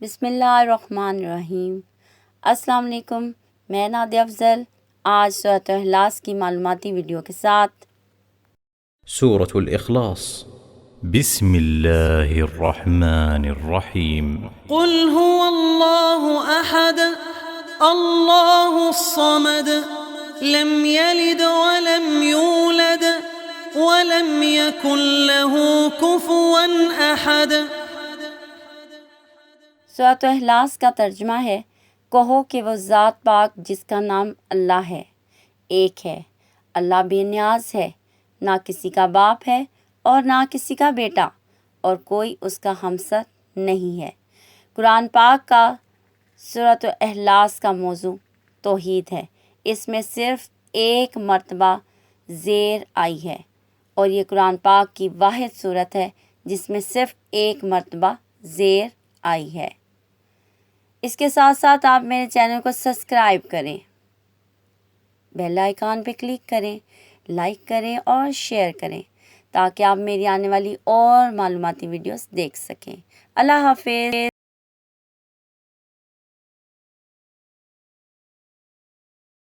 بسم اللہ الرحمن الرحیم۔ السلام علیکم، میں نادیہ افضل آج سورۃ اخلاص کی معلوماتی ویڈیو کے ساتھ۔ سورة الإخلاص بسم الله الرحمن الرحيم قل هو الله أحد الله الصمد لم يلد ولم يولد ولم يكن له كفوا أحد۔ سورۃ اخلاص کا ترجمہ ہے، کہو کہ وہ ذات پاک جس کا نام اللہ ہے، ایک ہے۔ اللہ بے نیاز ہے، نہ کسی کا باپ ہے اور نہ کسی کا بیٹا، اور کوئی اس کا ہمسر نہیں ہے۔ قرآن پاک کا سورۃ اخلاص کا موضوع توحید ہے۔ اس میں صرف ایک مرتبہ زیر آئی ہے، اور یہ قرآن پاک کی واحد صورت ہے جس میں صرف ایک مرتبہ زیر آئی ہے۔ اس کے ساتھ ساتھ آپ میرے چینل کو سبسکرائب کریں، بیل آئیکن پہ کلک کریں، لائک کریں اور شیئر کریں تاکہ آپ میری آنے والی اور معلوماتی ویڈیوز دیکھ سکیں۔ اللہ حافظ۔